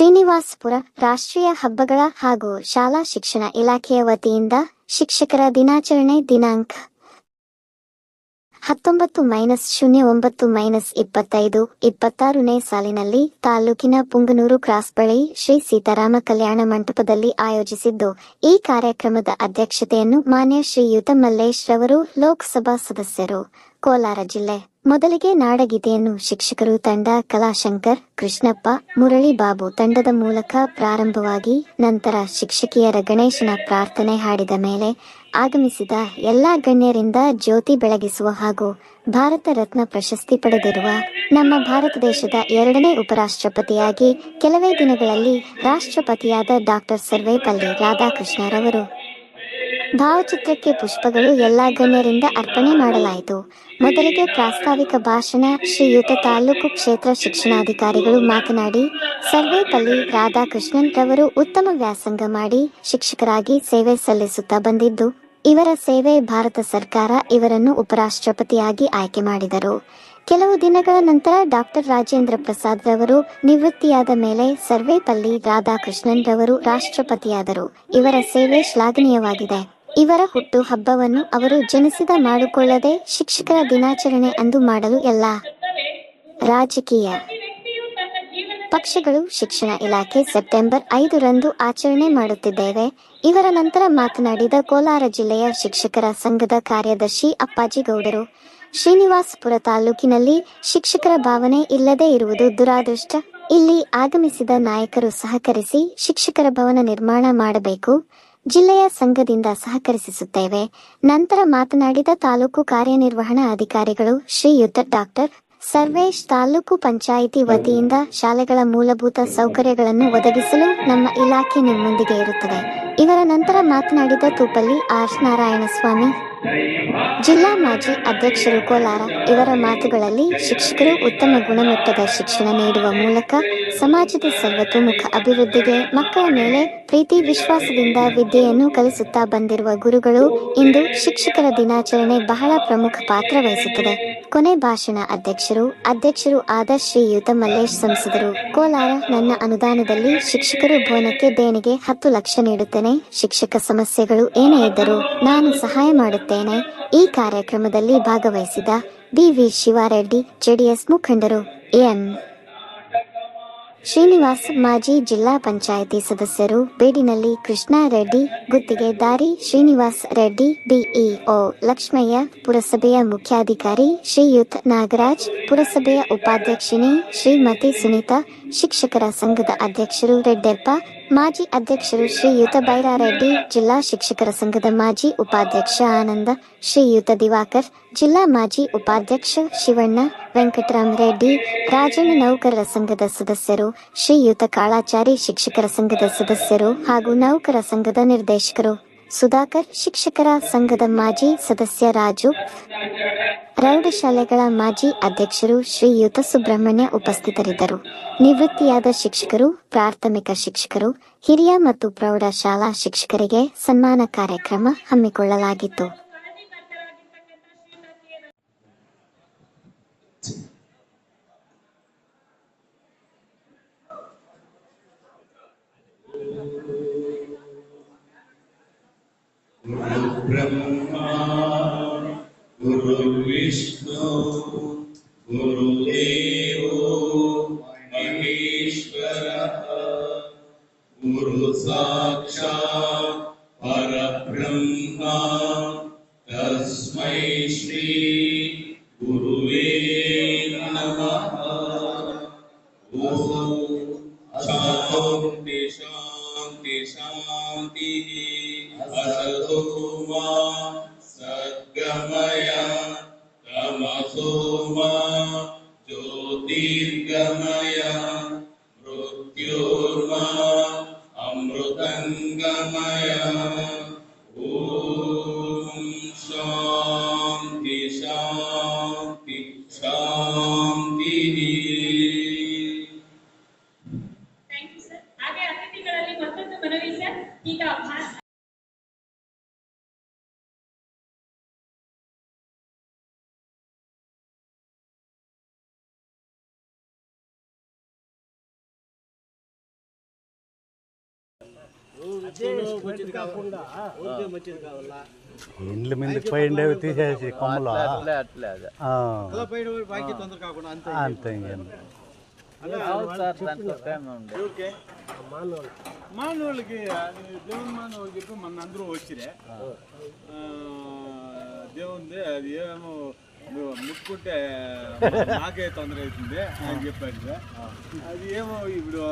ಶ್ರೀನಿವಾಸಪುರ ರಾಷ್ಟ್ರೀಯ ಹಬ್ಬಗಳ ಹಾಗೂ ಶಾಲಾ ಶಿಕ್ಷಣ ಇಲಾಖೆಯ ವತಿಯಿಂದ ಶಿಕ್ಷಕರ ದಿನಾಚರಣೆ ದಿನಾಂಕ 19-09-25 ಸಾಲಿನಲ್ಲಿ ತಾಲೂಕಿನ ಪುಂಗನೂರು ಕ್ರಾಸ್ ಬಳಿ ಶ್ರೀ ಸೀತಾರಾಮ ಕಲ್ಯಾಣ ಮಂಟಪದಲ್ಲಿ ಆಯೋಜಿಸಿದ್ದು, ಈ ಕಾರ್ಯಕ್ರಮದ ಅಧ್ಯಕ್ಷತೆಯನ್ನು ಮಾನ್ಯ ಶ್ರೀಯುತ ಮಲ್ಲೇಶ್ ರವರು, ಲೋಕಸಭಾ ಸದಸ್ಯರು, ಕೋಲಾರ ಜಿಲ್ಲೆ. ಮೊದಲಿಗೆ ನಾಡಗೀತೆಯನ್ನು ಶಿಕ್ಷಕರು ತಂಡ ಕಲಾಶಂಕರ್, ಕೃಷ್ಣಪ್ಪ, ಮುರಳಿ ಬಾಬು ತಂಡದ ಮೂಲಕ ಪ್ರಾರಂಭವಾಗಿ, ನಂತರ ಶಿಕ್ಷಕಿಯರ ಗಣೇಶನ ಪ್ರಾರ್ಥನೆ ಹಾಡಿದ ಮೇಲೆ ಆಗಮಿಸಿದ ಎಲ್ಲಾ ಗಣ್ಯರಿಂದ ಜ್ಯೋತಿ ಬೆಳಗಿಸುವ ಹಾಗೂ ಭಾರತ ರತ್ನ ಪ್ರಶಸ್ತಿ ಪಡೆದಿರುವ ನಮ್ಮ ಭಾರತ ದೇಶದ 2ನೇ ಉಪರಾಷ್ಟ್ರಪತಿಯಾಗಿ ಕೆಲವೇ ದಿನಗಳಲ್ಲಿ ರಾಷ್ಟ್ರಪತಿಯಾದ ಡಾಕ್ಟರ್ ಸರ್ವೇಪಲ್ಲಿ ರಾಧಾಕೃಷ್ಣರವರು ಭಾವಚಿತ್ರಕ್ಕೆ ಪುಷ್ಪಗಳು ಎಲ್ಲಾ ಗಣ್ಯರಿಂದ ಅರ್ಪಣೆ ಮಾಡಲಾಯಿತು. ಮೊದಲಿಗೆ ಪ್ರಾಸ್ತಾವಿಕ ಭಾಷಣ ಶ್ರೀಯುತ ತಾಲೂಕು ಕ್ಷೇತ್ರ ಶಿಕ್ಷಣಾಧಿಕಾರಿಗಳು ಮಾತನಾಡಿ, ಸರ್ವೇಪಲ್ಲಿ ರಾಧಾಕೃಷ್ಣನ್ ರವರು ಉತ್ತಮ ವ್ಯಾಸಂಗ ಮಾಡಿ ಶಿಕ್ಷಕರಾಗಿ ಸೇವೆ ಸಲ್ಲಿಸುತ್ತಾ ಬಂದಿದ್ದು, ಇವರ ಸೇವೆ ಭಾರತ ಸರ್ಕಾರ ಇವರನ್ನು ಉಪರಾಷ್ಟ್ರಪತಿಯಾಗಿ ಆಯ್ಕೆ ಮಾಡಿದರು. ಕೆಲವು ದಿನಗಳ ನಂತರ ಡಾಕ್ಟರ್ ರಾಜೇಂದ್ರ ಪ್ರಸಾದ್ ರವರು ನಿವೃತ್ತಿಯಾದ ಮೇಲೆ ಸರ್ವೇಪಲ್ಲಿ ರಾಧಾಕೃಷ್ಣನ್ ರವರು ರಾಷ್ಟ್ರಪತಿಯಾದರು. ಇವರ ಸೇವೆ ಶ್ಲಾಘನೀಯವಾಗಿದೆ. ಇವರ ಹುಟ್ಟು ಹಬ್ಬವನ್ನು ಅವರು ಜನಿಸಿದ ಮಾಡಿಕೊಳ್ಳದೆ ಶಿಕ್ಷಕರ ದಿನಾಚರಣೆ ಅಂದು ಮಾಡಲು ಎಲ್ಲ ರಾಜಕೀಯ ಪಕ್ಷಗಳು ಶಿಕ್ಷಣ ಇಲಾಖೆ ಸೆಪ್ಟೆಂಬರ್ 5ರಂದು ಆಚರಣೆ ಮಾಡುತ್ತಿದ್ದೇವೆ. ಇವರ ನಂತರ ಮಾತನಾಡಿದ ಕೋಲಾರ ಜಿಲ್ಲೆಯ ಶಿಕ್ಷಕರ ಸಂಘದ ಕಾರ್ಯದರ್ಶಿ ಅಪ್ಪಾಜಿ ಗೌಡರು, ಶ್ರೀನಿವಾಸಪುರ ತಾಲೂಕಿನಲ್ಲಿ ಶಿಕ್ಷಕರ ಭಾವನೆ ಇಲ್ಲದೆ ಇರುವುದು ದುರಾದೃಷ್ಟ. ಇಲ್ಲಿ ಆಗಮಿಸಿದ ನಾಯಕರು ಸಹಕರಿಸಿ ಶಿಕ್ಷಕರ ಭವನ ನಿರ್ಮಾಣ ಮಾಡಬೇಕು. ಜಿಲ್ಲೆಯ ಸಂಘದಿಂದ ಸಹಕರಿಸುತ್ತೇವೆ. ನಂತರ ಮಾತನಾಡಿದ ತಾಲೂಕು ಕಾರ್ಯನಿರ್ವಹಣಾ ಅಧಿಕಾರಿಗಳು ಶ್ರೀಯುತ ಡಾಕ್ಟರ್ ಸರ್ವೇಶ್, ತಾಲೂಕು ಪಂಚಾಯಿತಿ ವತಿಯಿಂದ ಶಾಲೆಗಳ ಮೂಲಭೂತ ಸೌಕರ್ಯಗಳನ್ನು ಒದಗಿಸಲು ನಮ್ಮ ಇಲಾಖೆ ನಿಮ್ಮೊಂದಿಗೆ ಇರುತ್ತದೆ. ಇವರ ನಂತರ ಮಾತನಾಡಿದ ತೂಪಲ್ಲಿ ಆರ್ ನಾರಾಯಣಸ್ವಾಮಿ, ಜಿಲ್ಲಾ ಮಾಜಿ ಅಧ್ಯಕ್ಷರು ಕೋಲಾರ, ಇವರ ಮಾತುಗಳಲ್ಲಿ ಶಿಕ್ಷಕರು ಉತ್ತಮ ಗುಣಮಟ್ಟದ ಶಿಕ್ಷಣ ನೀಡುವ ಮೂಲಕ ಸಮಾಜದ ಸರ್ವತೋಮುಖ ಅಭಿವೃದ್ಧಿಗೆ ಮಕ್ಕಳ ಮೇಲೆ ಪ್ರೀತಿ ವಿಶ್ವಾಸದಿಂದ ವಿದ್ಯೆಯನ್ನು ಕಲಿಸುತ್ತಾ ಬಂದಿರುವ ಗುರುಗಳು. ಇಂದು ಶಿಕ್ಷಕರ ದಿನಾಚರಣೆ ಬಹಳ ಪ್ರಮುಖ ಪಾತ್ರ ವಹಿಸುತ್ತದೆ. ಕೊನೆ ಭಾಷಣ ಅಧ್ಯಕ್ಷರು ಆದ ಶ್ರೀಯುತ ಮಲ್ಲೇಶ್ ಸಂಸದರು, ಕೋಲಾರ, ನನ್ನ ಅನುದಾನದಲ್ಲಿ ಶಿಕ್ಷಕರು ಭವನಕ್ಕೆ ದೇಣಿಗೆ 10 ಲಕ್ಷ ನೀಡುತ್ತೇನೆ. ಶಿಕ್ಷಕ ಸಮಸ್ಯೆಗಳು ಏನೇ ಇದ್ದರೂ ನಾನು ಸಹಾಯ ಮಾಡುತ್ತೇನೆ. ಈ ಕಾರ್ಯಕ್ರಮದಲ್ಲಿ ಭಾಗವಹಿಸಿದ ಬಿ.ವಿ. ಶಿವಾರೆಡ್ಡಿ, ಜೆಡಿಎಸ್ ಮುಖಂಡರು, ಎನ್. ಶ್ರೀನಿವಾಸ್, ಮಾಜಿ ಜಿಲ್ಲಾ ಪಂಚಾಯಿತಿ ಸದಸ್ಯರು, ಬೇಡಿನಳ್ಳಿ ಕೃಷ್ಣಾರೆಡ್ಡಿ, ಗುತ್ತಿಗೆದಾರಿ ಶ್ರೀನಿವಾಸ್ ರೆಡ್ಡಿ, ಬಿಇಒ ಲಕ್ಷ್ಮಯ್ಯ, ಪುರಸಭೆಯ ಮುಖ್ಯಾಧಿಕಾರಿ ಶ್ರೀಯುತ್ ನಾಗರಾಜ್, ಪುರಸಭೆಯ ಉಪಾಧ್ಯಕ್ಷಿಣಿ ಶ್ರೀಮತಿ ಸುನೀತಾ, ಶಿಕ್ಷಕರ ಸಂಘದ ಅಧ್ಯಕ್ಷರು ರೆಡ್ಡೆಪ್ಪ, ಮಾಜಿ ಅಧ್ಯಕ್ಷರು ಶ್ರೀಯುತ ಬೈರಾರೆಡ್ಡಿ, ಜಿಲ್ಲಾ ಶಿಕ್ಷಕರ ಸಂಘದ ಮಾಜಿ ಉಪಾಧ್ಯಕ್ಷ ಆನಂದ, ಶ್ರೀಯುತ ದಿವಾಕರ್, ಜಿಲ್ಲಾ ಮಾಜಿ ಉಪಾಧ್ಯಕ್ಷ ಶಿವಣ್ಣ, ವೆಂಕಟರಾಮ್ ರೆಡ್ಡಿ, ರಾಜಣ್ಣ, ನೌಕರರ ಸಂಘದ ಸದಸ್ಯರು ಶ್ರೀಯುತ ಕಾಳಾಚಾರಿ, ಶಿಕ್ಷಕರ ಸಂಘದ ಸದಸ್ಯರು ಹಾಗೂ ನೌಕರ ಸಂಘದ ನಿರ್ದೇಶಕರು ಸುಧಾಕರ್, ಶಿಕ್ಷಕರ ಸಂಘದ ಮಾಜಿ ಸದಸ್ಯ ರಾಜು, ಪ್ರೌಢಶಾಲೆಗಳ ಮಾಜಿ ಅಧ್ಯಕ್ಷರು ಶ್ರೀಯುತ ಸುಬ್ರಹ್ಮಣ್ಯ ಉಪಸ್ಥಿತರಿದ್ದರು. ನಿವೃತ್ತಿಯಾದ ಶಿಕ್ಷಕರು, ಪ್ರಾಥಮಿಕ ಶಿಕ್ಷಕರು, ಹಿರಿಯ ಮತ್ತು ಪ್ರೌಢ ಶಾಲಾ ಶಿಕ್ಷಕರಿಗೆ ಸನ್ಮಾನ ಕಾರ್ಯಕ್ರಮ ಹಮ್ಮಿಕೊಳ್ಳಲಾಗಿತ್ತು. ಗುರು ಬ್ರಹ್ಮ ಗುರು ವಿಷ್ಣು ಗುರುದೇವೋ ಮಹೇಶ್ವರ ಗುರು ಸಾಕ್ಷಾತ್ ಪರಬ್ರಹ್ಮ ತಸ್ಮೈ ಶ್ರೀ ಗುರುವೇ ನಮಃ. ಓಂ ಶಾಂತಿ ಶಾಂತಿ ಶಾಂತಿ. असतो मा सद्गमय तमसो मा ज्योतिर्गमय मृत्योर्मा अमृतंगमय. ओम शांति शांति शांति. Thank you sir. आगे अतिथिಗಳಲ್ಲಿ ಮತ್ತೊಂದು ಮನವಿ ಸರ್. ಈಗ ఇండ్ల మీదకి పోయిండేవి తీసేసి కొమ్మలు అంతే ఇంకేం మానవులకి దేవుని మానవులకి చెప్పి మన అందరూ వచ్చిరే దేవుంది అది ఏమో ముట్టుకుంటే నాకే తొందర అవుతుంది అని చెప్పాడు. అది ఏమో ఇప్పుడు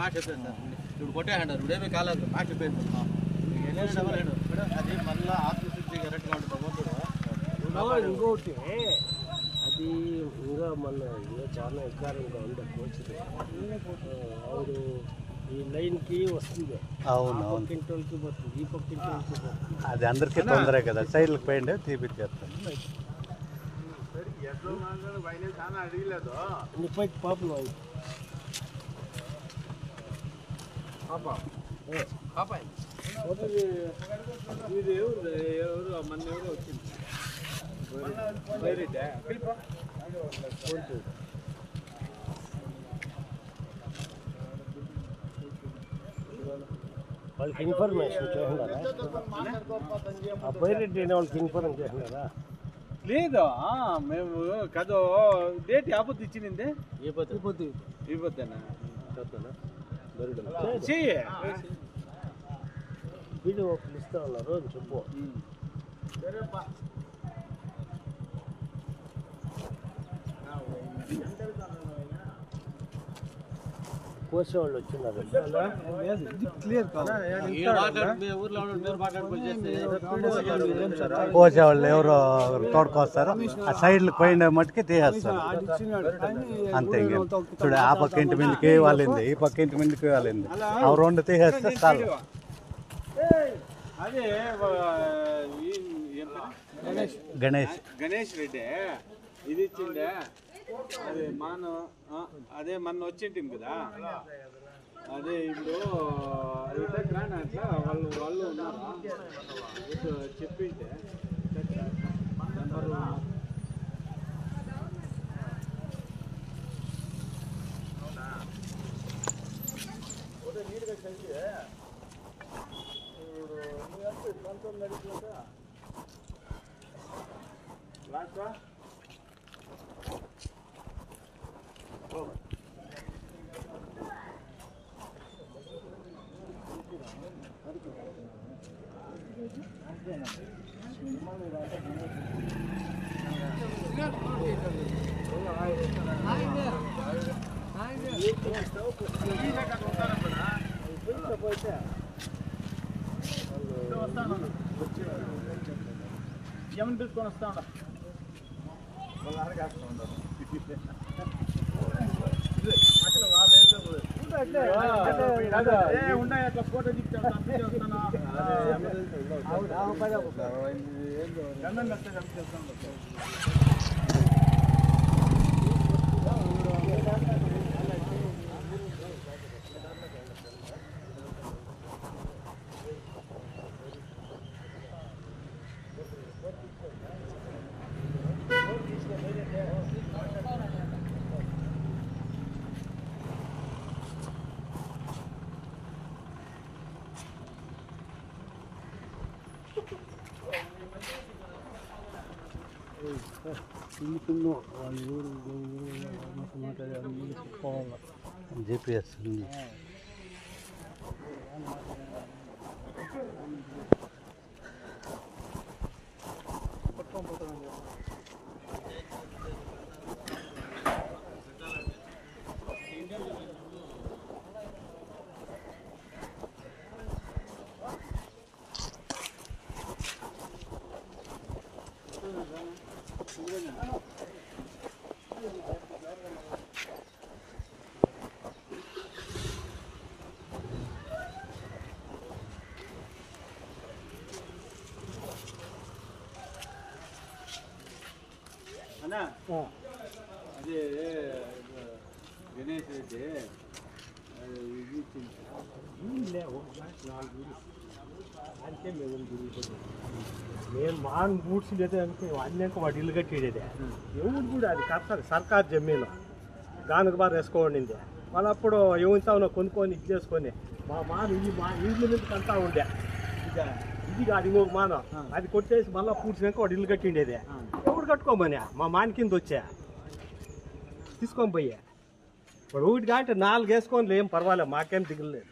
మాట ఇప్పుడు కొట్టేయంటారు ఇప్పుడు ఏమీ కాలేదు మాట చెప్పేది అది మళ్ళీ ఆత్మశుద్ధి కరెక్ట్గా ఉంటుంది. ఇంకోటి అది ఇంకా మన చాలా వికారంగా ఉంది కోచింది ಅವರು ఈ లైన్కి వస్తుంది. అవును పక్కింటోళ్ళకి పోతుంది, ఈ పక్కింటోళ్ళకి పోతుంది. అది అందరికీ తొందరే కదా, సైడ్కి పోయిండే తీపిచ్చేస్తాను. చాలా అడిగలేదు ముప్పైకి పాపలు ఇది ఎవరు మన ఎవరు వచ్చింది వాళ్ళకి ఇన్ఫర్మేషన్ చేసినారా? బైరెడ్డి అనే వాళ్ళకి ఇన్ఫర్మేషన్ చేసినారా? లేదు మేము కదో డేట్ యాపత్తు ఇచ్చింది ఇవ్వద్దేనా చెయ్యి వీడియో ఇస్తా ఉన్నారు అని చెప్పు. కోసేవాళ్ళు వచ్చినారు. కోసేవాళ్ళు ఎవరో తోడుకొస్తారు, ఆ సైడ్లకు పోయిండే మట్టుకి తీసేస్తారు అంతే. ఇంకేం చూడ ఆ పక్క ఇంటి మీదకి వాళ్ళింది, ఈ పక్క ఇంటి మీదకి వాళ్ళింది, అవి రెండు తీసేస్తే చాలు. అదే గణేష్ గణేష్ రెడ్డి ఇది ఇచ్చిండే అదే అదే మొన్న వచ్చింటింది కదా. అదే ఇప్పుడు రాని అట్లా వాళ్ళు ఉన్నారా చెప్పింటే నెంబరు నీట్గా కలిసి లాస్ట్ ఏమని పిలుచుకొని వస్తా ఉండ ఉన్నాయి అట్లా ఫోటో GPS అన్నా అదే గణేష్ రెడ్డి ఇది అంటే మేము మాను కూర్చుండేది అంటే అన్యాక వాడు ఇల్లు కట్టేదే ఎవరు కూడా అది కరెక్ట్ సర్కార్ జమీను గానుగ బాగా వేసుకోండి వాళ్ళు అప్పుడు ఏమంతా కొనుక్కొని ఇది చేసుకొని మా మాను ఇండ్ల మీదకి అంతా ఉండే ఇది కాదు ఇంకొక మాను అది కొట్టేసి మళ్ళీ పూడ్చినాక వాడు ఇల్లు కట్టిండేది ఎవడు కట్టుకోమని మా మాని కింద వచ్చా తీసుకొని పోయా వాడు ఒకటి కాబట్టి 4 వేసుకొని ఏం పర్వాలేదు మాకేం దిగులేదు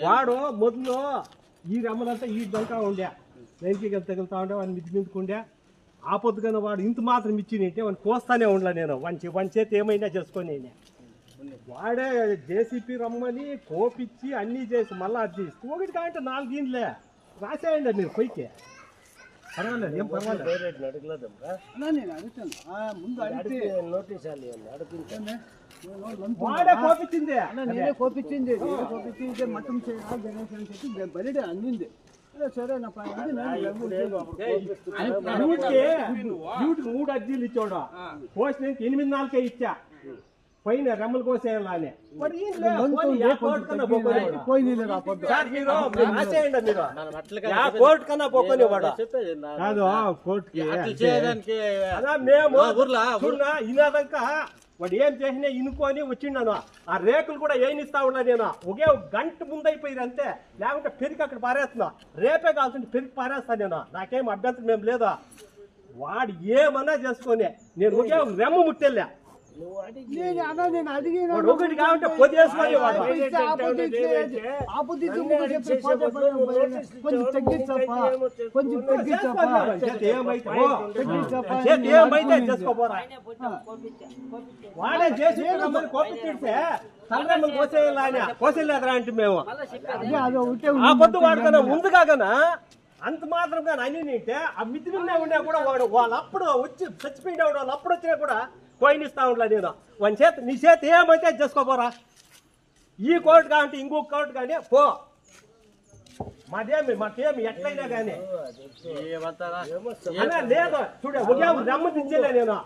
వాడు మొదలు ఈ రమ్మలంతా ఈ దంకా ఉండే నైన్కి తగులుతా ఉండే వాడిని మిద్ది మీదకుండే ఆ పొద్దుగానే వాడు ఇంత మాత్రం ఇచ్చినంటే వాడిని కోస్తానే ఉండలే నేను వన్ చేతి ఏమైనా చేసుకొని వాడే జేసీపీ రమ్మని కోపిచ్చి అన్నీ చేసి మళ్ళీ అది చేసి ఒకటి కాబట్టి 4 ఇండ్లే రాసేయండి మీరు పైకి పర్వాలేదు ఏం పర్వాలేదు వాడే కోపించింది మతం చేయాలి గణేష్ అని చెప్పి బయట అందింది సరే నా డ్యూటీకి 3 అర్జీలు ఇచ్చాడు పోసిన 8 నాలుగే ఇచ్చా పైన రెమ్మలు కోసేయాలి అని కోర్టు కన్నా పోకొని వాడు కాదు కోర్టుకి మేము ఇలాదంకా వాడు ఏం చేసినా ఇనుకొని వచ్చిండను ఆ రేకులు కూడా ఏనిస్తా ఉన్నా నేను ఒకే గంట ముందైపోయింది అంతే లేకుంటే పెరిగి అక్కడ పారేస్తున్నా రేపే కావాల్సింది పెరిగి పారేస్తా నేను నాకేం అభ్యంతరం ఏం లేదా వాడు ఏమన్నా చేసుకొని నేను ఒకే రెమ్మ ముట్టెళ్ళా ఒకటి కాబట్టి పొదేసుకొని ఏమైతే చేసుకోపోరా వాడే చేసి కోపి తిడితే తల్లి కోసేయలేదురా అంటే మేము ఆ పొద్దు వాడుకన్నా ముందు కాకనా అంత మాత్రం కానీ అని నింటే ఆ మిద్ది మీద ఉండే కూడా వాడు వాళ్ళు అప్పుడు వచ్చి చచ్చిపోయిన వాళ్ళు అప్పుడు వచ్చినా కూడా పోయినిస్తా ఉండలే నేను వన్ చేతి నీ చేతి ఏమైతే చేసుకోపోరా ఈ కోర్టు కాబట్టి ఇంకొక కోర్టు కానీ పో మాకేమి ఎట్లయినా కానీ లేదు చూడ రమ్మ దించలే నేను